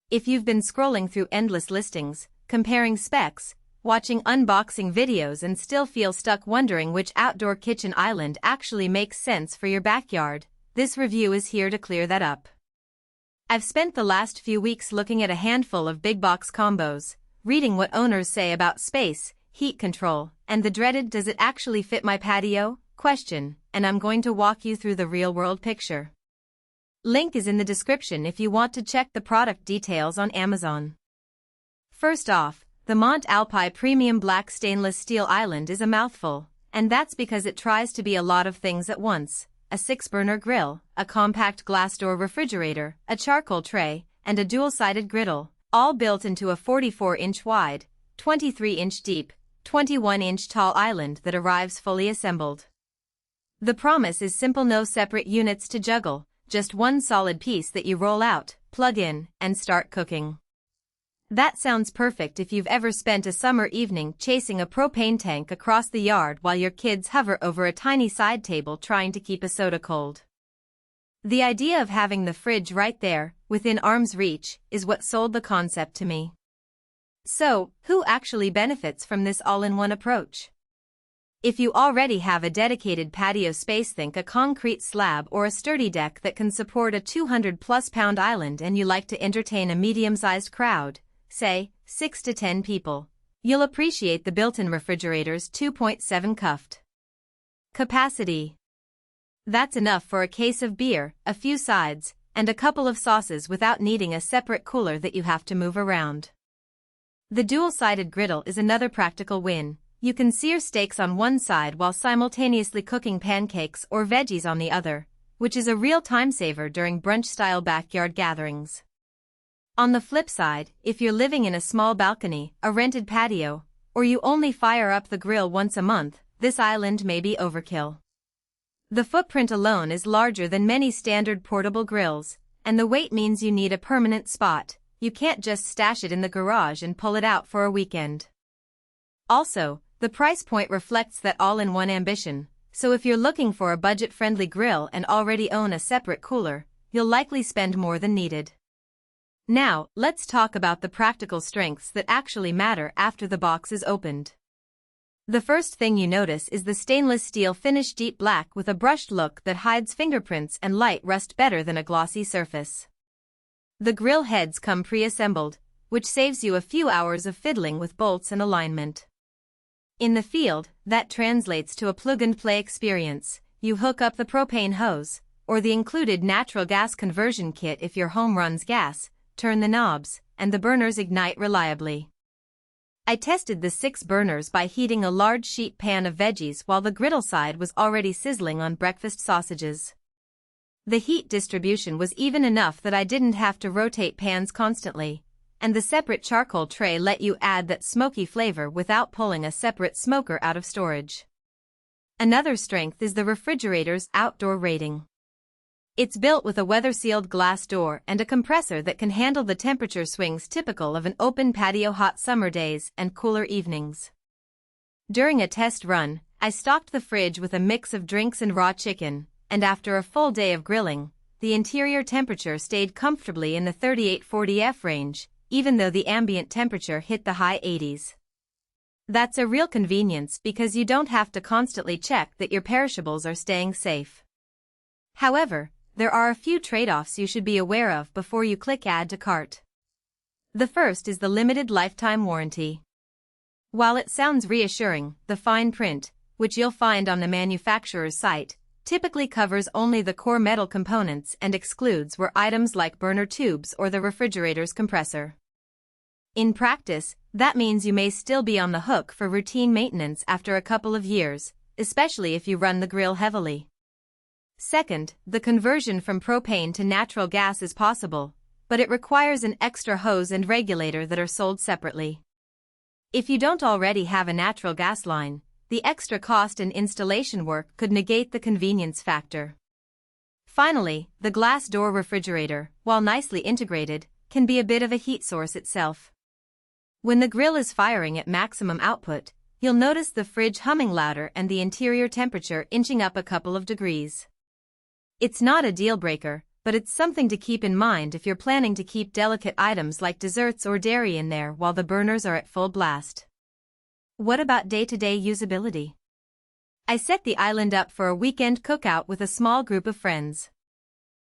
If you've been scrolling through endless listings, comparing specs, watching unboxing videos and still feel stuck wondering which outdoor kitchen island actually makes sense for your backyard, this review is here to clear that up. I've spent the last few weeks looking at a handful of big box combos, reading what owners say about space, heat control, and the dreaded "does it actually fit my patio?" question, and I'm going to walk you through the real-world picture. Link is in the description if you want to check the product details on Amazon. First off, the Mont Alpi Premium Black Stainless Steel Island is a mouthful, and that's because it tries to be a lot of things at once: a 6-burner grill, a compact glass door refrigerator, a charcoal tray, and a dual-sided griddle, all built into a 44-inch wide, 23-inch deep, 21-inch tall island that arrives fully assembled. The promise is simple: no separate units to juggle, just one solid piece that you roll out, plug in, and start cooking. That sounds perfect if you've ever spent a summer evening chasing a propane tank across the yard while your kids hover over a tiny side table trying to keep a soda cold. The idea of having the fridge right there, within arm's reach, is what sold the concept to me. So, who actually benefits from this all-in-one approach? If you already have a dedicated patio space, think a concrete slab or a sturdy deck that can support a 200-plus pound island, and you like to entertain a medium-sized crowd, say, 6 to 10 people, you'll appreciate the built-in refrigerator's 2.7 cuft capacity. That's enough for a case of beer, a few sides, and a couple of sauces without needing a separate cooler that you have to move around. The dual-sided griddle is another practical win. You can sear steaks on one side while simultaneously cooking pancakes or veggies on the other, which is a real time saver during brunch-style backyard gatherings. On the flip side, if you're living in a small balcony, a rented patio, or you only fire up the grill once a month, this island may be overkill. The footprint alone is larger than many standard portable grills, and the weight means you need a permanent spot. You can't just stash it in the garage and pull it out for a weekend. Also, the price point reflects that all-in-one ambition, so if you're looking for a budget-friendly grill and already own a separate cooler, you'll likely spend more than needed. Now, let's talk about the practical strengths that actually matter after the box is opened. The first thing you notice is the stainless steel finish, deep black with a brushed look that hides fingerprints and light rust better than a glossy surface. The grill heads come pre-assembled, which saves you a few hours of fiddling with bolts and alignment. In the field, that translates to a plug-and-play experience. You hook up the propane hose, or the included natural gas conversion kit if your home runs gas, turn the knobs, and the burners ignite reliably. I tested the 6 burners by heating a large sheet pan of veggies while the griddle side was already sizzling on breakfast sausages. The heat distribution was even enough that I didn't have to rotate pans constantly, and the separate charcoal tray let you add that smoky flavor without pulling a separate smoker out of storage. Another strength is the refrigerator's outdoor rating. It's built with a weather-sealed glass door and a compressor that can handle the temperature swings typical of an open patio, hot summer days and cooler evenings. During a test run, I stocked the fridge with a mix of drinks and raw chicken, and after a full day of grilling, the interior temperature stayed comfortably in the 38–40 range, even though the ambient temperature hit the high 80s. That's a real convenience because you don't have to constantly check that your perishables are staying safe. However, there are a few trade-offs you should be aware of before you click Add to Cart. The first is the limited lifetime warranty. While it sounds reassuring, the fine print, which you'll find on the manufacturer's site, typically covers only the core metal components and excludes where items like burner tubes or the refrigerator's compressor. In practice, that means you may still be on the hook for routine maintenance after a couple of years, especially if you run the grill heavily. Second, the conversion from propane to natural gas is possible, but it requires an extra hose and regulator that are sold separately. If you don't already have a natural gas line, the extra cost and installation work could negate the convenience factor. Finally, the glass door refrigerator, while nicely integrated, can be a bit of a heat source itself. When the grill is firing at maximum output, you'll notice the fridge humming louder and the interior temperature inching up a couple of degrees. It's not a deal breaker, but it's something to keep in mind if you're planning to keep delicate items like desserts or dairy in there while the burners are at full blast. What about day-to-day usability? I set the island up for a weekend cookout with a small group of friends.